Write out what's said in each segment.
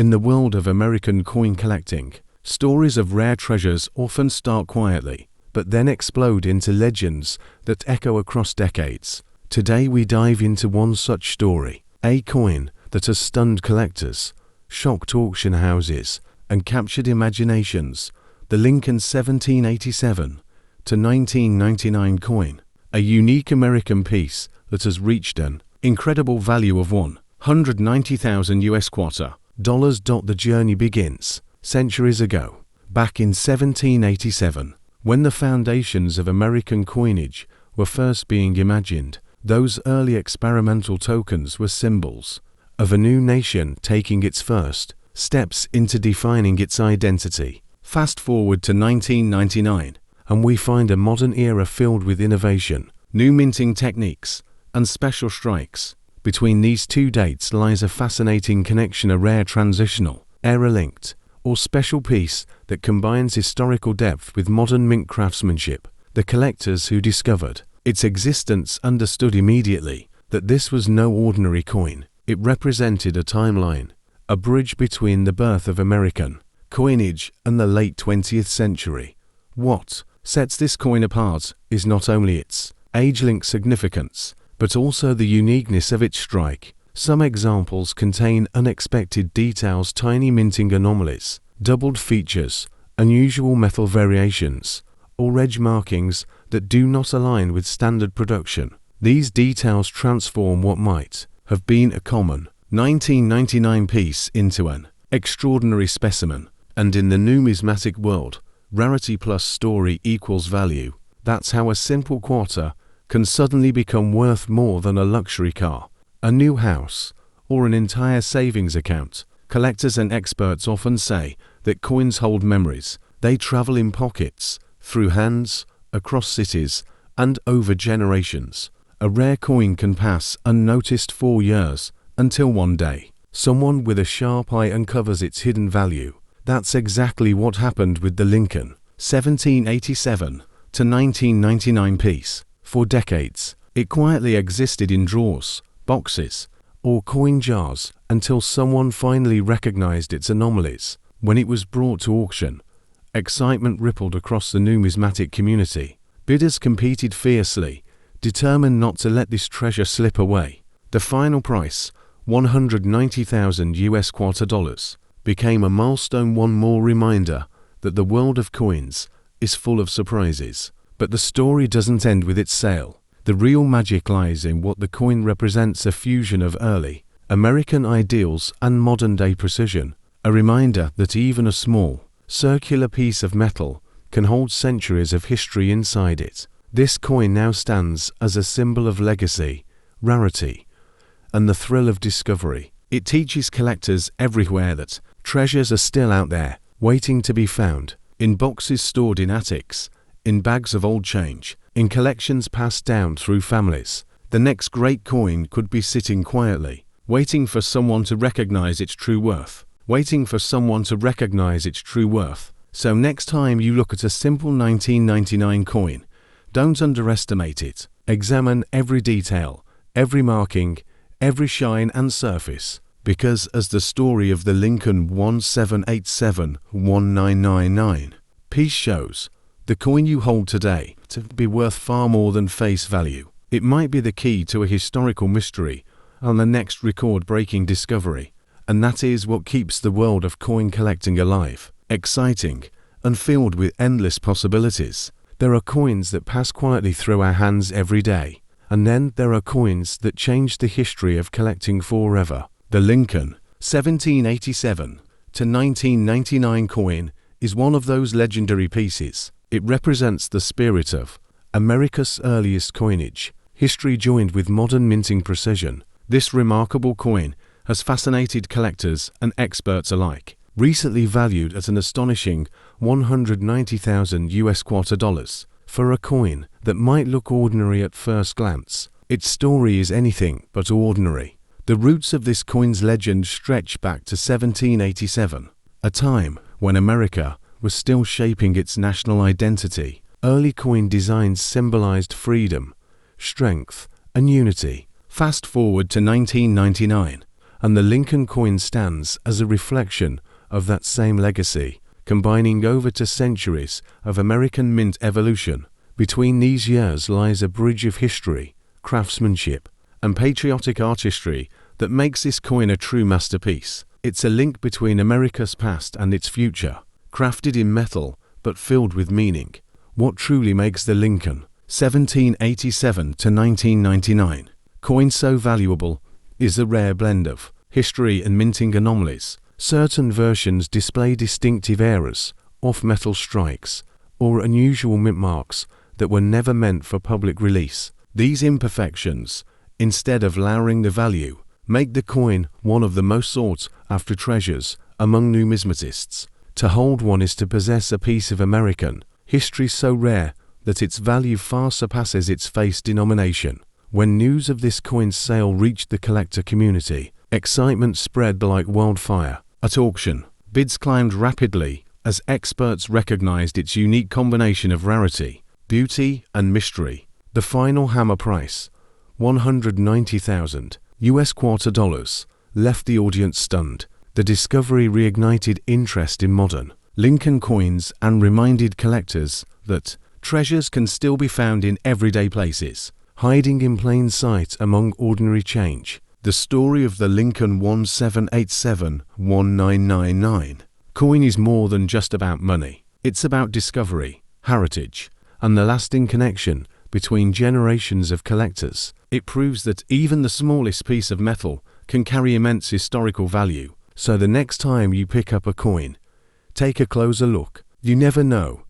In the world of American coin collecting, stories of rare treasures often start quietly, but then explode into legends that echo across decades. Today we dive into one such story, a coin that has stunned collectors, shocked auction houses, and captured imaginations, the Lincoln 1787 to 1999 coin, a unique American piece that has reached an incredible value of $190,000. The journey begins centuries ago, back in 1787, when the foundations of American coinage were first being imagined. Those early experimental tokens were symbols of a new nation taking its first steps into defining its identity. Fast forward to 1999, and we find a modern era filled with innovation, new minting techniques, and special strikes. Between these two dates lies a fascinating connection, a rare transitional, era-linked, or special piece that combines historical depth with modern mint craftsmanship. The collectors who discovered its existence understood immediately that this was no ordinary coin. It represented a timeline, a bridge between the birth of American coinage and the late 20th century. What sets this coin apart is not only its age-linked significance, but also the uniqueness of its strike. Some examples contain unexpected details, tiny minting anomalies, doubled features, unusual metal variations, or edge markings that do not align with standard production. These details transform what might have been a common 1999 piece into an extraordinary specimen. And in the numismatic world, rarity plus story equals value. That's how a simple quarter can suddenly become worth more than a luxury car, a new house, or an entire savings account. Collectors and experts often say that coins hold memories. They travel in pockets, through hands, across cities, and over generations. A rare coin can pass unnoticed for years, until one day, someone with a sharp eye uncovers its hidden value. That's exactly what happened with the Lincoln 1787 to 1999 piece. For decades, it quietly existed in drawers, boxes, or coin jars until someone finally recognized its anomalies. When it was brought to auction, excitement rippled across the numismatic community. Bidders competed fiercely, determined not to let this treasure slip away. The final price, $190,000, became a milestone, one more reminder that the world of coins is full of surprises. But the story doesn't end with its sale. The real magic lies in what the coin represents, a fusion of early American ideals and modern-day precision, a reminder that even a small, circular piece of metal can hold centuries of history inside it. This coin now stands as a symbol of legacy, rarity, and the thrill of discovery. It teaches collectors everywhere that treasures are still out there, waiting to be found, in boxes stored in attics, in bags of old change, in collections passed down through families. The next great coin could be sitting quietly, waiting for someone to recognize its true worth. So next time you look at a simple 1999 coin, don't underestimate it. Examine every detail, every marking, every shine and surface. Because as the story of the Lincoln 1787-1999 piece shows, the coin you hold today to be worth far more than face value. It might be the key to a historical mystery and the next record-breaking discovery. And that is what keeps the world of coin collecting alive, exciting, and filled with endless possibilities. There are coins that pass quietly through our hands every day, and then there are coins that change the history of collecting forever. The Lincoln 1787 to 1999 coin is one of those legendary pieces. It represents the spirit of America's earliest coinage, history joined with modern minting precision. This remarkable coin has fascinated collectors and experts alike. Recently valued at an astonishing $190,000 for a coin that might look ordinary at first glance, its story is anything but ordinary. The roots of this coin's legend stretch back to 1787, a time when America was still shaping its national identity. Early coin designs symbolized freedom, strength, and unity. Fast forward to 1999, and the Lincoln coin stands as a reflection of that same legacy, combining over 2 centuries of American mint evolution. Between these years lies a bridge of history, craftsmanship, and patriotic artistry that makes this coin a true masterpiece. It's a link between America's past and its future, crafted in metal but filled with meaning. What truly makes the Lincoln 1787 to 1999 coin so valuable is the rare blend of history and minting anomalies. Certain versions display distinctive errors, off-metal strikes, or unusual mint marks that were never meant for public release. These imperfections, instead of lowering the value, make the coin one of the most sought-after treasures among numismatists. To hold one is to possess a piece of American history so rare that its value far surpasses its face denomination. When news of this coin's sale reached the collector community, excitement spread like wildfire. At auction, bids climbed rapidly as experts recognized its unique combination of rarity, beauty, and mystery. The final hammer price, $190,000 US quarter dollars, left the audience stunned. The discovery reignited interest in modern Lincoln coins and reminded collectors that treasures can still be found in everyday places, hiding in plain sight among ordinary change. The story of the Lincoln 1787-1999 coin is more than just about money. It's about discovery, heritage, and the lasting connection between generations of collectors. It proves that even the smallest piece of metal can carry immense historical value. So the next time you pick up a coin, take a closer look. You never know.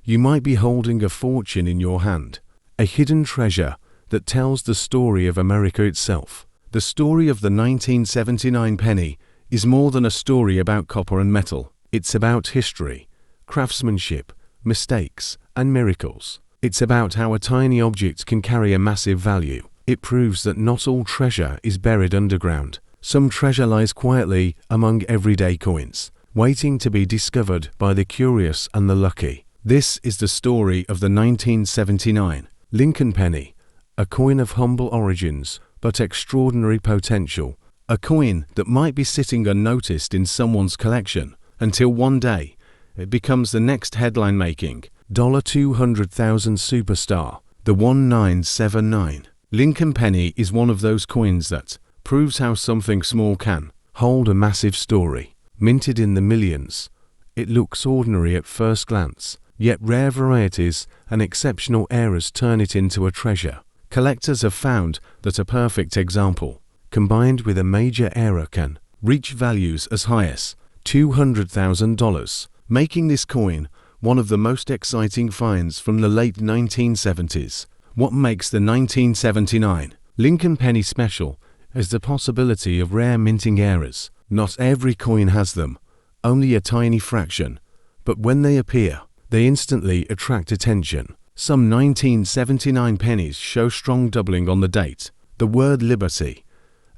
You might be holding a fortune in your hand, a hidden treasure that tells the story of America itself. The story of the 1979 penny is more than a story about copper and metal. It's about history, craftsmanship, mistakes, and miracles. It's about how a tiny object can carry a massive value. It proves that not all treasure is buried underground. Some treasure lies quietly among everyday coins, waiting to be discovered by the curious and the lucky. This is the story of the 1979 Lincoln penny, a coin of humble origins but extraordinary potential, a coin that might be sitting unnoticed in someone's collection until one day it becomes the next headline-making $200,000 superstar. The 1979 Lincoln penny is one of those coins that proves how something small can hold a massive story. Minted in the millions, it looks ordinary at first glance, yet rare varieties and exceptional eras turn it into a treasure. Collectors have found that a perfect example, combined with a major error, can reach values as high as $200,000, making this coin one of the most exciting finds from the late 1970s. What makes the 1979 Lincoln penny special is the possibility of rare minting errors. Not every coin has them, only a tiny fraction, but when they appear, they instantly attract attention. Some 1979 pennies show strong doubling on the date, the word liberty,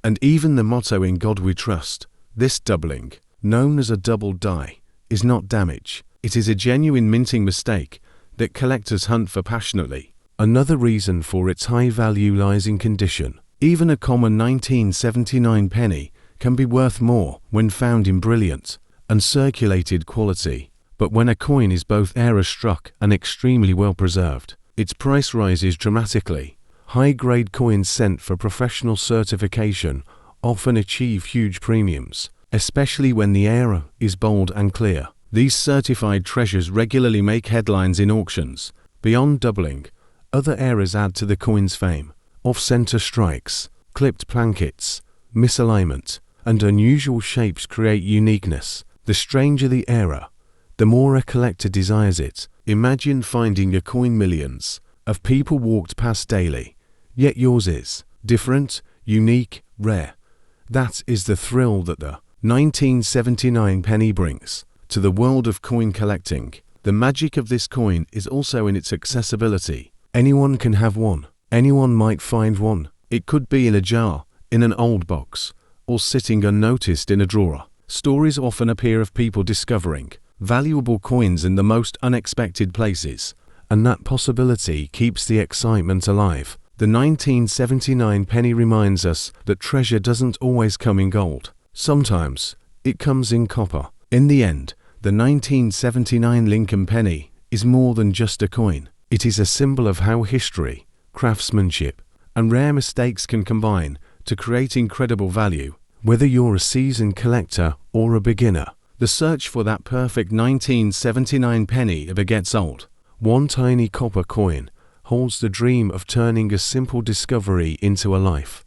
and even the motto "In God We Trust." This doubling, known as a double die, is not damage. It is a genuine minting mistake that collectors hunt for passionately. Another reason for its high value lies in condition. Even a common 1979 penny can be worth more when found in brilliant, uncirculated quality. But when a coin is both error-struck and extremely well preserved, its price rises dramatically. High-grade coins sent for professional certification often achieve huge premiums, especially when the error is bold and clear. These certified treasures regularly make headlines in auctions. Beyond doubling, other errors add to the coin's fame. Off-center strikes, clipped plankets, misalignment, and unusual shapes create uniqueness. The stranger the error, the more a collector desires it. Imagine finding a coin millions of people walked past daily, yet yours is different, unique, rare. That is the thrill that the 1979 penny brings to the world of coin collecting. The magic of this coin is also in its accessibility. Anyone can have one. Anyone might find one. It could be in a jar, in an old box, or sitting unnoticed in a drawer. Stories often appear of people discovering valuable coins in the most unexpected places, and that possibility keeps the excitement alive. The 1979 penny reminds us that treasure doesn't always come in gold. Sometimes, it comes in copper. In the end, the 1979 Lincoln penny is more than just a coin. It is a symbol of how history, craftsmanship, and rare mistakes can combine to create incredible value. Whether you're a seasoned collector or a beginner, the search for that perfect 1979 penny ever gets old. One tiny copper coin holds the dream of turning a simple discovery into a life.